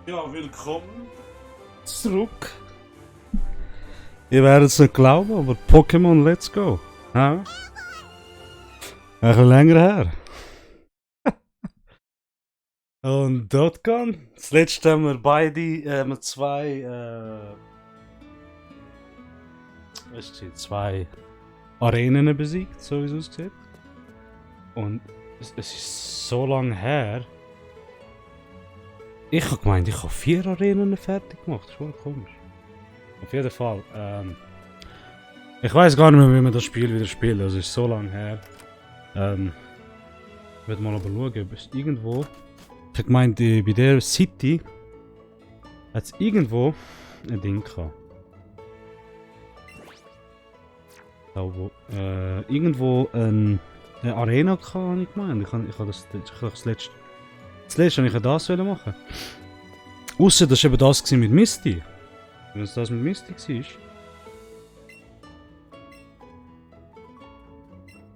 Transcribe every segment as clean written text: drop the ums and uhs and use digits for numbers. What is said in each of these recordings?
Ja, willkommen zurück. Ihr werdet es nicht glauben, aber Pokémon Let's Go. Ja? Ein bisschen länger her. Und Dotcon. Das letzte haben wir beide mit zwei Arenen besiegt, so wie es aussieht. Und es ist so lange her. Ich habe gemeint, ich habe 4 Arenen fertig gemacht. Das ist voll komisch. Auf jeden Fall. Ich weiß gar nicht mehr, wie man das Spiel wieder spielt. Also es ist so lange her. Ich werde mal aber schauen, ob es irgendwo. Ich habe gemeint, bei der City hat es irgendwo ein Ding gehabt. Da wo, irgendwo eine Arena gehabt, habe ich gemeint. Ich habe das letzte. Das letzte habe ich das machen. Ausser das war eben das mit Misty. Wenn es das mit Misty war.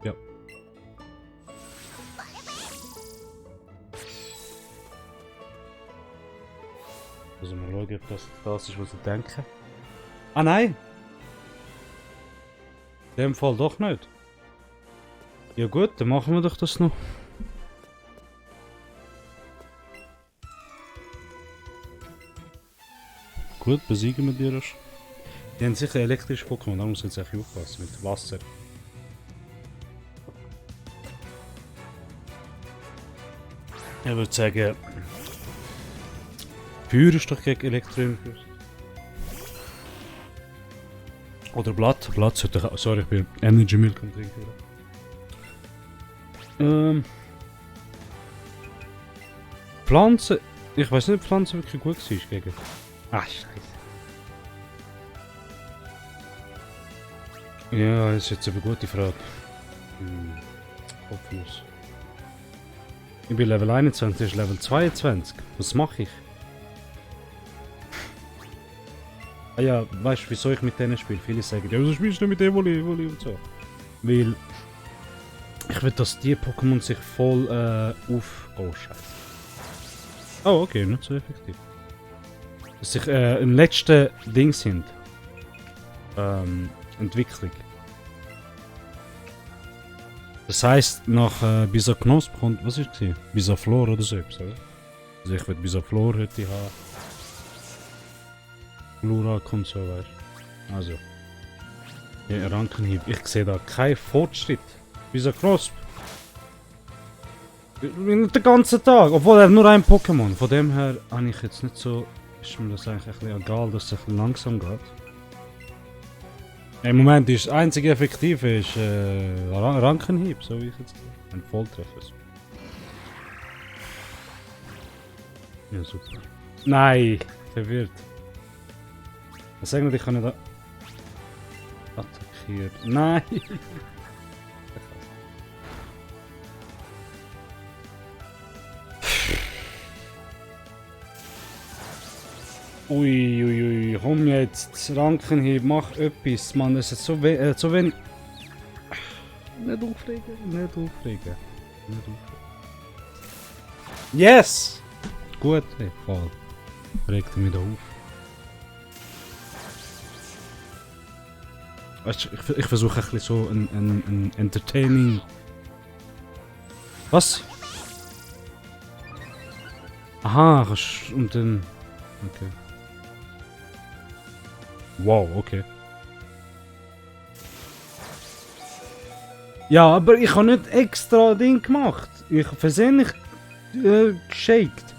Ja. Also mal schauen, ob das ist, was ich denke. Ah nein! In dem Fall doch nicht. Ja gut, dann machen wir doch das noch. Gut, besiegen wir die erst. Die haben sicher elektrische Pokémon, da muss ich jetzt echt aufpassen mit Wasser. Ich würde sagen, Feuer ist doch gegen Elektro. Oder Blatt. Blatt sollte ich. Sorry, ich bin Energy Milk am Trinken. Pflanzen. Ich weiß nicht, ob Pflanzen wirklich gut war gegen. Ah, scheiße. Ja, das ist jetzt eine gute Frage. Kopflos. Ich bin Level 21, das ist Level 22. Was mache ich? Ah ja, weißt du, wieso ich mit denen spiele? Viele sagen, ja, wieso spielst du mit dem Voli und so? Weil ich will, dass die Pokémon sich voll Oh, scheiße. Oh, okay, nicht so effektiv. Dass sich im letzten Ding sind. Entwicklung. Das heisst, nach Bisaknosp kommt, was ist das? Bisaflor oder so etwas, oder? Also ich will Bisaflor heute haben. Flura kommt so, weißt du. Also. Ja, Rankenhieb. Ich sehe da keinen Fortschritt. Bisaknosp. Den ganzen Tag. Obwohl er nur ein Pokémon. Von dem her habe ich jetzt nicht so. Ist mir das eigentlich ein bisschen egal, dass es ein bisschen langsam geht. Im Moment ist das einzige Effektive ist, Rankenhieb, so wie ich jetzt sehe. Ein Volltreffer. Ja, super. Nein, verwirrt. Was sagen wir, ich kann nicht attackieren. Nein! Uiuiui, komm jetzt, Rankenhieb, mach etwas, Mann, es ist so wenig. Nicht aufregen, nicht aufregen. Nicht aufregen. Yes! Gut, hey, voll. Regt mich da auf. Weißt du, ich versuche ein bisschen so ein entertaining. Was? Aha, und dann. Okay. Wow, okay. Ja, aber ich habe nicht extra Ding gemacht. Ich habe versehentlich geshakt.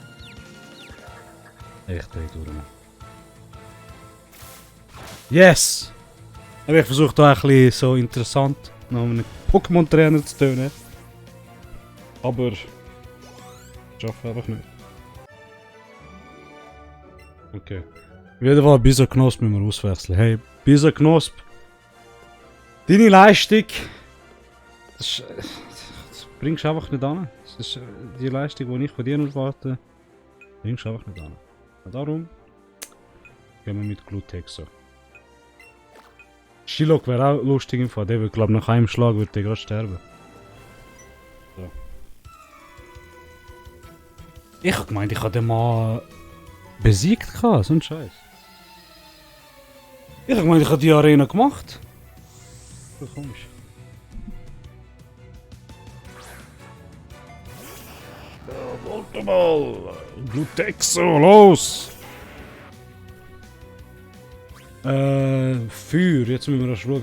Echt, ey, durch. Yes! Aber ich versuche da ein bisschen so interessant nach einem Pokémon-Trainer zu tönen. Aber ich schaffe einfach nicht. Okay. Auf jeden Fall Bisaknosp müssen wir auswechseln. Hey, Bisaknosp! Deine Leistung! Das bringst du einfach nicht an. Das ist die Leistung, die ich von dir erwarte. Bringst du einfach nicht an. Und darum gehen wir mit Glutexo. Shilok wäre auch lustig im Fall. Der würde, glaube ich, nach einem Schlag würde der gerade sterben. So. Ich habe gemeint, ich habe den Mann besiegt gehabt, so ein Scheiß. Ich hab gemeint, ich hab die Arena gemacht. So komisch. Volteball! Glutexo, los! Feuer, jetzt müssen wir noch schauen.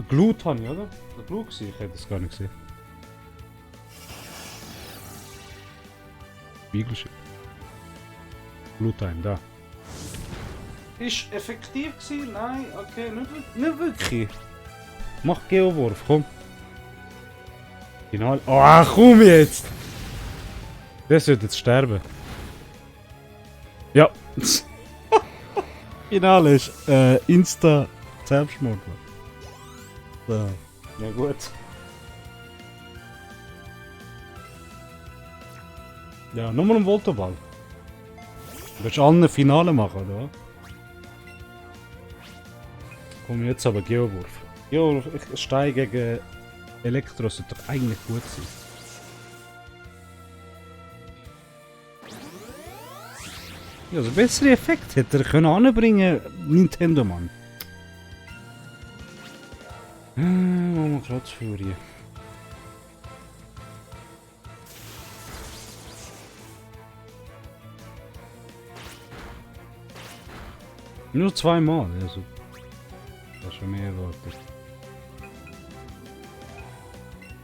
Glut habe ich, oder? Der Glut gesehen? Ich hätte es gar nicht gesehen. Spiegelschip. Gluttime, da. Ist effektiv gewesen? Nein, okay, nicht wirklich. Mach Geowurf, komm. Final. Oh, komm jetzt! Der sollte jetzt sterben. Ja. Finale ist Insta Selbstmord. So. Ja gut. Ja, nur mal ein Voltoball. Du willst alle Finale machen, oder? Komm jetzt aber Geowurf. Geowurf, Stein gegen Elektro sollte doch eigentlich gut sein. Ja, also bessere Effekte hätte er können anbringen, Nintendo Mann. Machen wir Kratzfurie. Nur zweimal, also. Das ist schon mehr erwartet.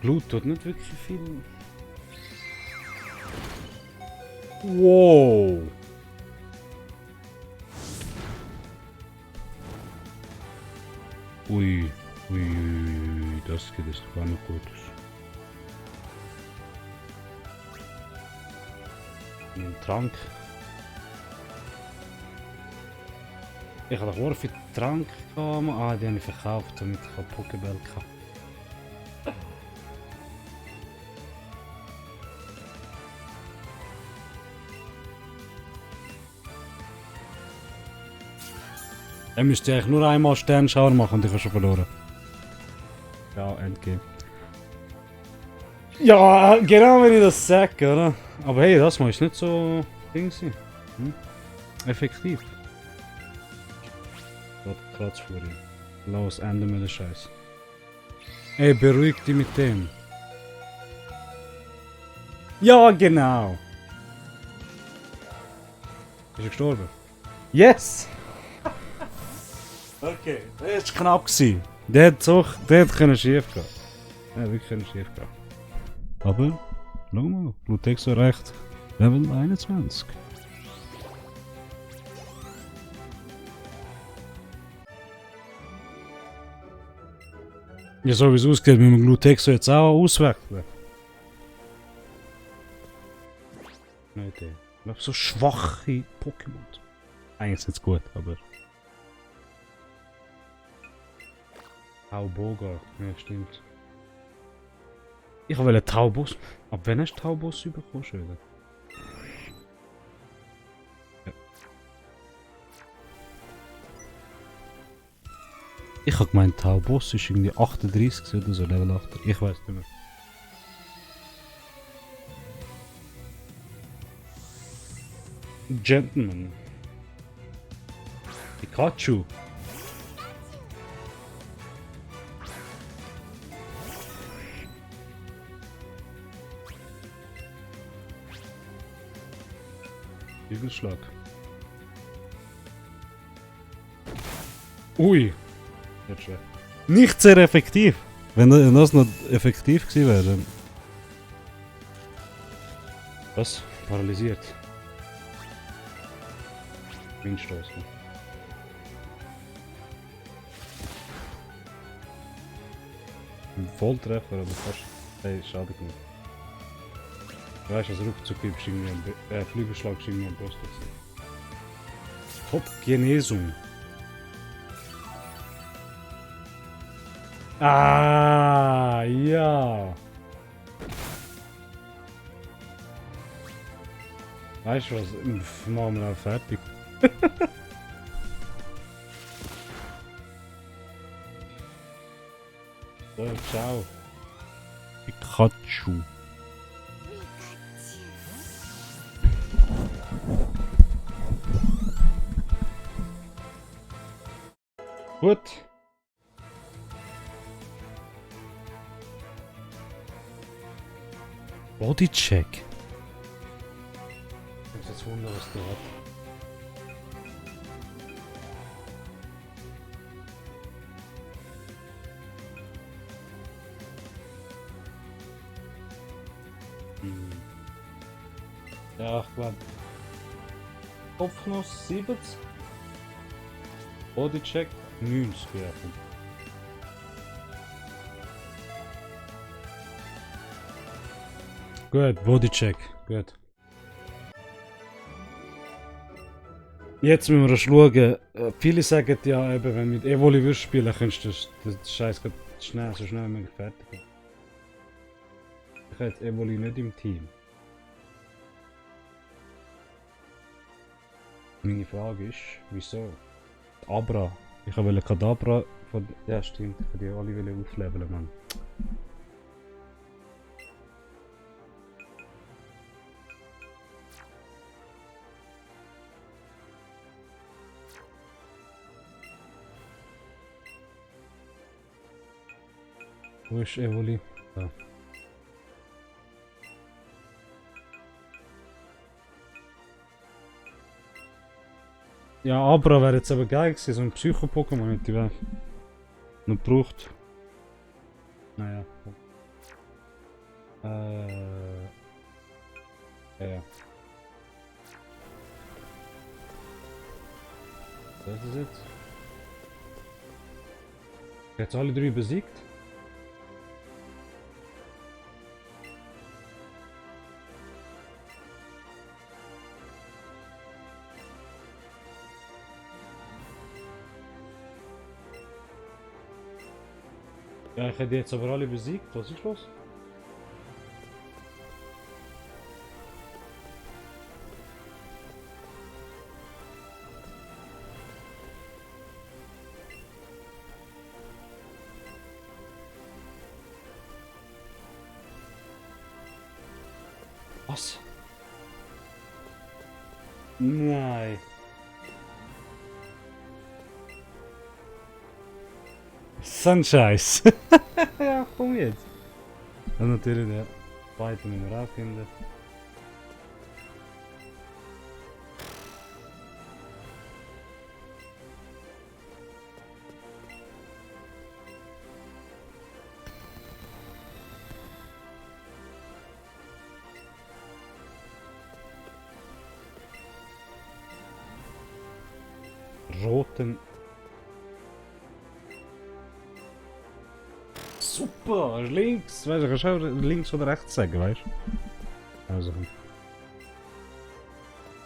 Blut tut nicht wirklich viel. Wow! Ui, das geht jetzt gar nicht gut. Ein Trank. Ich hatte auch viel Trank gehabt. Ah, die habe ich verkauft, damit ich eine Pokéball hatte. Er müsste eigentlich nur einmal Sternschauer machen und ich habe schon verloren. Ja, Endgame. Ja, genau wenn ich das sage, oder? Aber hey, das mal ist nicht so Ding sein. Effektiv. Kratzfurie. Los, enden wir den Scheiß. Ey, beruhig dich mit dem. Ja, genau. Ist er gestorben? Yes! Okay, das war knapp. Der hat können schief gehen. Der hat wirklich können schief gehen. Aber, schau mal, Glutexo erreicht Level 21. Ja, so wie es ausgeht, müssen wir Glutexo jetzt auch auswechseln. Nein, der. Ich habe so schwache Pokémon. Eigentlich ist es gut, aber. Tauboga, ja stimmt. Ich wollte Taubos. Ab wann hast du Taubos bekommen, Schöne? Ja. Ich habe gemeint, Taubos ist irgendwie 38 oder so, Level 8. Ich weiß nicht mehr. Gentleman. Pikachu. Flügelschlag. Ui. Jetzt schwer. Nicht sehr effektiv. Wenn das noch effektiv gewesen wäre, dann... Was? Paralysiert. Windstoß. Ne? Ein Volltreffer, aber fast... Hey, schade genug. Du weißt, als Rückzug ist irgendwie Flügelschlag ist irgendwie ein Poster. Top Genesung. Ah, ja. Weißt du was? Machen wir auch fertig. So, ciao. Pikachu. Gut. Bodycheck. Ich muss jetzt wundern, was der hat. Ja, ich glaube. Kopfnuss 70. Bodycheck 90 werfen. Gut, Bodycheck. Gut. Jetzt müssen wir schauen. Viele sagen ja, eben, wenn du mit Evoli würdest spielen, kannst du den Scheiß schnell, so schnell wie möglich fertig machen. Ich habe jetzt Evoli nicht im Team. Meine Frage ist, wieso? Abra. Ich wollte Kadabra von. Ja, stimmt, ich wollte die alle aufleveln, Mann. Wo ist Evoli? Da. Ja, Abra wäre jetzt aber geil gewesen, so ein Psycho-Pokémon hätte ich noch gebraucht. Naja. Ja. Was ist es jetzt? Jetzt alle drei besiegt? Ja, ich hätte jetzt aber alle besiegt. Was ist los? Was? Nein. Sunscheiß. Ja, komm jetzt. Und natürlich der zweite müssen wir auch finden. Roten. Super, links. Weißt du, kannst du auch links oder rechts sagen, weißt du? Also.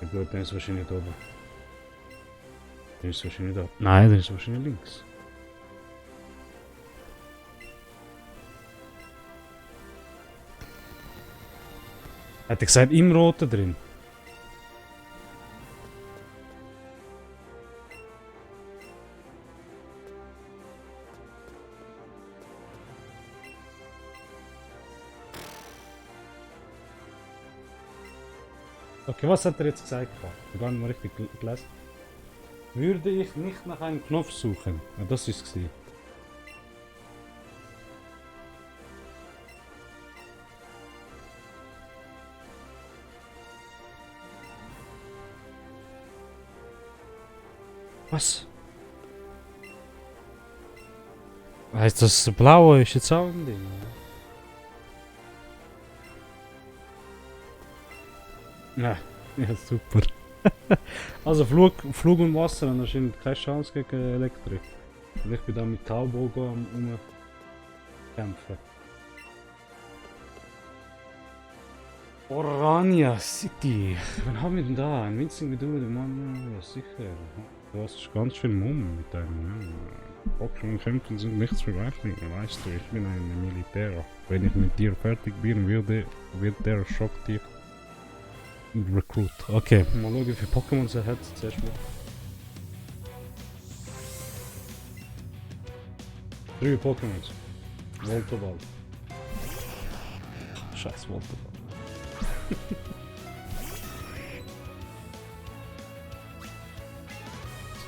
Ja gut, dann ist es wahrscheinlich da oben. Dann ist es wahrscheinlich da. Nein, dann ist es wahrscheinlich links. Hat er gesagt, im Roten drin? Okay, was hat er jetzt gesagt? Ich habe gar nicht mal richtig gelesen. Würde ich nicht nach einem Knopf suchen? Ja, das ist es. Was? Heißt das Blaue ist jetzt auch ein Ding? Ja, ja super. Also Flug und Wasser haben anscheinend keine Chance gegen Elektrik. Und ich bin da mit Taubogen am kämpfen. Orania City. Wann haben wir denn da? Ein winzigen Geduld, Mann. Ja, sicher. Du hast ganz viel Mumm mit deinem. Pokémon kämpfen sind nichts vergleichlich. Weißt du, ich bin ein Militär. Wenn ich mit dir fertig bin, wird der Schock dich. Recruit. Okay, mal schauen, wie viele Pokémon er hat zuerst mal. 3 Pokémon. Voltoball. Scheiß Voltoball.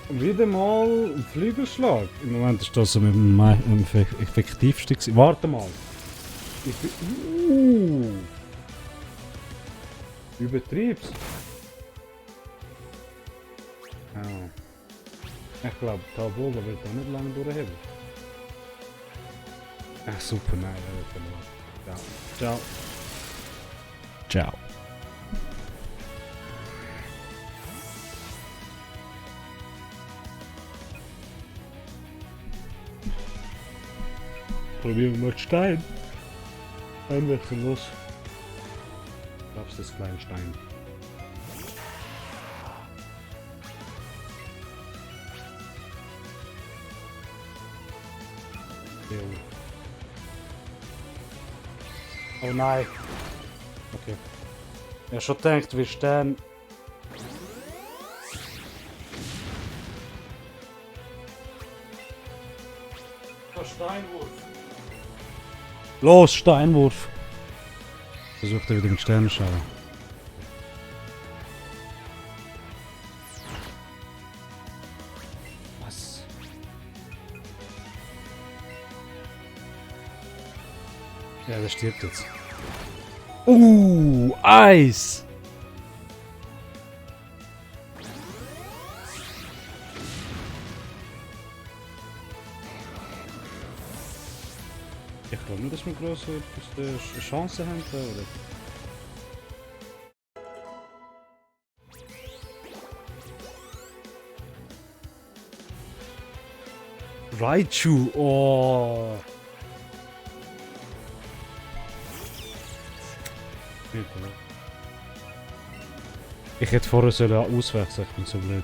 Wieder mal ein Flügelschlag. Im Moment ist das so mit dem effektivsten gewesen. Warte mal. Ich bin... Übertrieb's. Ich glaube, Taboga wird da nicht lange durchheben. Ach super, nein, er wird verloren. Ciao. Ciao. Probieren wir mal Stein. Einwechseln los. Darfst das kleine Stein. Oh nein. Okay. Ich hab schon gedacht, wir stehen. Der Steinwurf. Los, Steinwurf. Versucht er wieder mit Sternen zu schauen. Was? Ja, der stirbt jetzt. Eis! Ich glaube nicht, dass wir grosse Chancen haben, oder? Raichu, oh! Ich hätte vorher auswechseln, ich bin so blöd.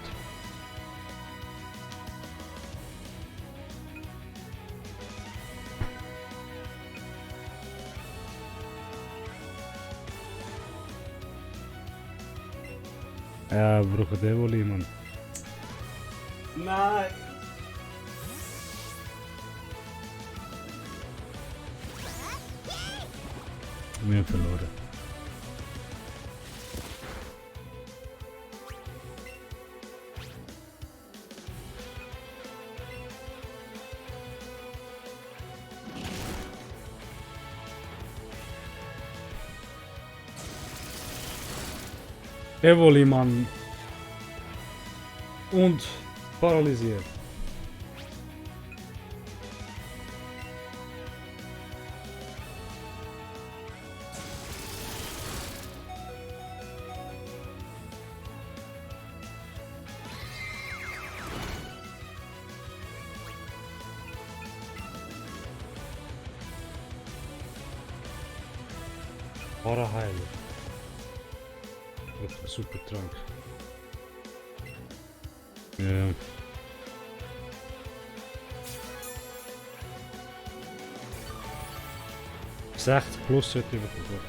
Ja, wir brauchen Evoli, Mann. Nein! Wir haben verloren. Evoli, Mann. Und paralysiert. Paraheiler. Wat een super Trank. Ja. Zegt plus zit in het gevoel.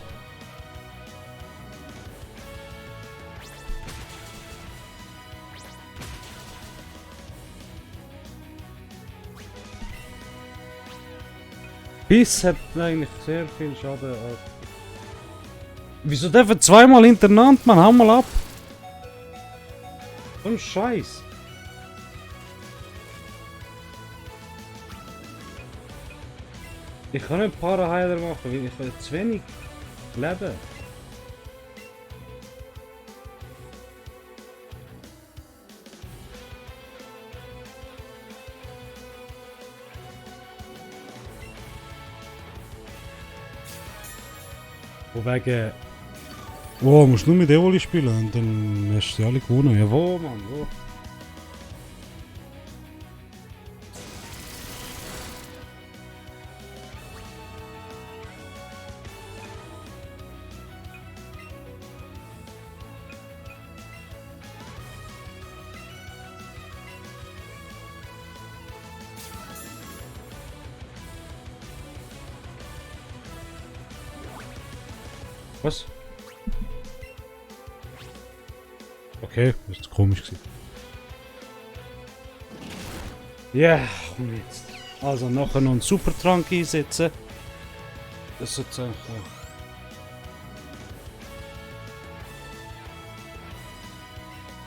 Biss hat eigentlich sehr viel Schaden. Wieso dürfen zweimal hintereinander, man? Hau mal ab! So ein Scheiß! Ich kann nicht Paraheiler machen, weil ich habe zu wenig Leben. Wegen... Wow, musst nur mit Evoli spielen und dann hast du sie alle gewonnen. Ja, wo, Mann, wo? Was? Okay, das ist komisch gewesen. Ja, yeah, komm jetzt. Also nachher noch einen Supertrank einsetzen. Das ist einfach...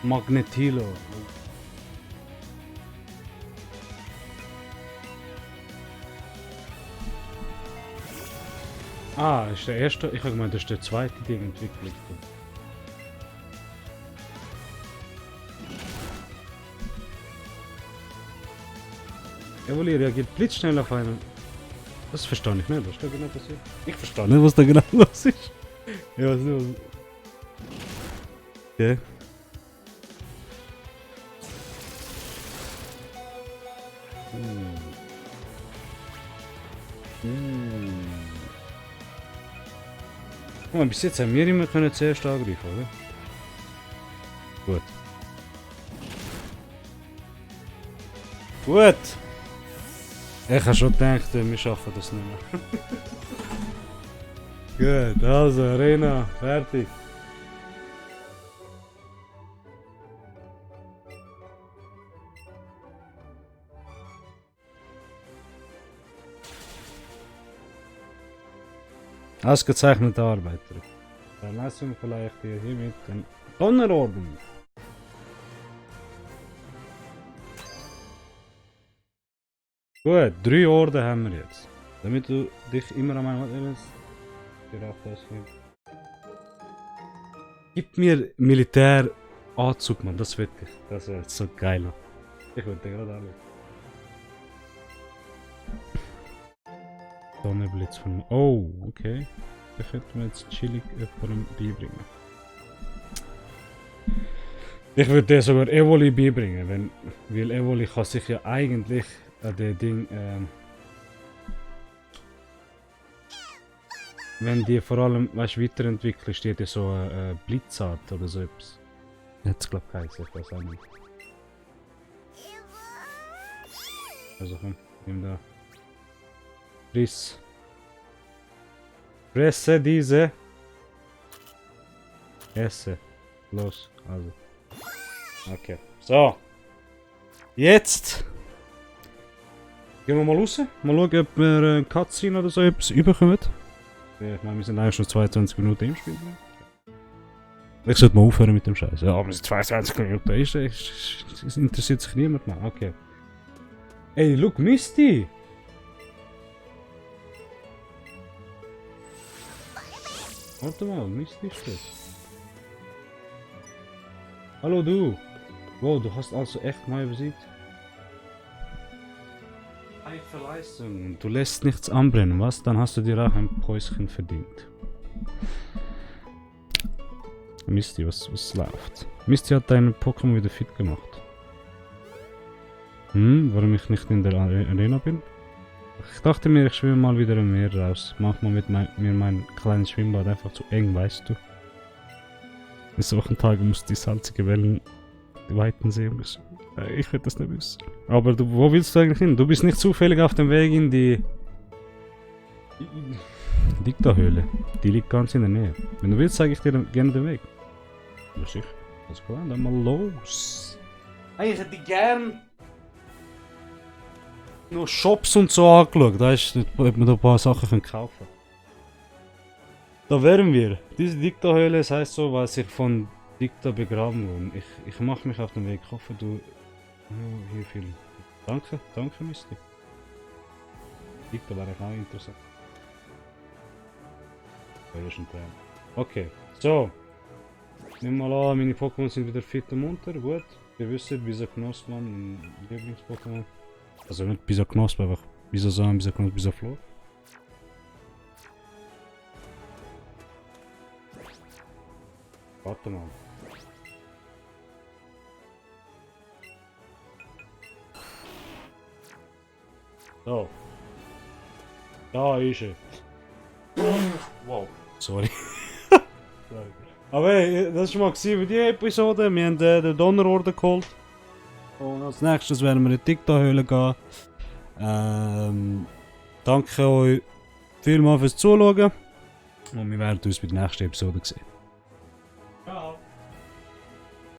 Magnetilo. Ah, ist der erste. Ich habe gemeint, das ist der zweite Ding entwickelt. Evoli reagiert blitzschnell auf einen. Das verstehe ich nicht, was da genau passiert. Ich verstehe nicht, was da genau los ist. Ich weiß nicht, was. Okay. Guck mal, bis jetzt haben wir immer können zuerst angreifen, oder? Gut. Gut! Ich habe schon gedacht, wir schaffen das nicht mehr. Gut, also Arena, fertig. Ausgezeichnete Arbeiter. Dann lassen wir vielleicht hier hiermit den Donnerorden. Gut, 3 Orden haben wir jetzt. Damit du dich immer an meinem Erinnerst. Gib mir Militäranzug, Mann, das wird ich. Das wäre so geil. Ich würde den gerade anlegen. Donnerblitz von. Oh, okay. Da könnte man jetzt chillig jemandem beibringen. Ich würde dir sogar Evoli beibringen, weil Evoli kann sich ja eigentlich an den Ding. Wenn die vor allem weiterentwickelst, die hat ja so eine Blitzart oder so etwas. Jetzt glaube ich geheißen, ich weiß auch nicht. Also komm, nimm da. Friss. Fresse diese. Esse. Los, also. Okay. So. Jetzt. Gehen wir mal raus. Mal schauen, ob wir eine Cutscene oder so etwas überkommen. Ich meine, wir sind eigentlich schon 22 Minuten im Spiel. Ich sollte mal aufhören mit dem Scheiß. Ja, wir sind 22 Minuten. Das interessiert sich niemand mehr. Okay. Ey, look, Misty! Warte mal, Misty ist das. Hallo du! Wow, du hast also echt mal besiegt. Reife Leistung. Du lässt nichts anbrennen, was? Dann hast du dir auch ein Päuschen verdient. Misty, was läuft? Misty hat deinen Pokémon wieder fit gemacht. Warum ich nicht in der Arena bin? Ich dachte mir, ich schwimme mal wieder im Meer raus. Manchmal mit mir mein kleines Schwimmbad einfach zu eng, weißt du. In solchen Tagen muss die salzige Wellen die Weiten sehen müssen. Ich will das nicht wissen. Aber du, wo willst du eigentlich hin? Du bist nicht zufällig auf dem Weg in die Dikta-Höhle. Die liegt ganz in der Nähe. Wenn du willst, zeige ich dir gerne den Weg. Ja, sicher. Also klar, dann mal los. Ich hätte gern noch Shops und so angeschaut. Da ist, ob man da ein paar Sachen kaufen kann. Da wären wir. Diese Dikta-Höhle, das heisst so, weil ich von Dikta begraben wurde. Ich mache mich auf den Weg. Ich hoffe, du... Oh, hier viel. Danke, danke, Misty. Dikta wäre auch interessant. Okay, so. Nimm mal an, meine Pokémon sind wieder fit und munter. Gut. Ihr wisst, Bisaknosp, mein Lieblings-Pokémon. Also nicht Bisaknosp, einfach Bisasam, Bisaknosp, Bisaflor. Warte mal. So. Da ist er. Wow. Sorry. Aber hey, das war mal für die Episode. Wir haben den Donnerorden geholt. Und als nächstes werden wir in die Dikta-Höhle gehen. Danke euch vielmals fürs Zuschauen. Und wir werden uns bei der nächsten Episode sehen.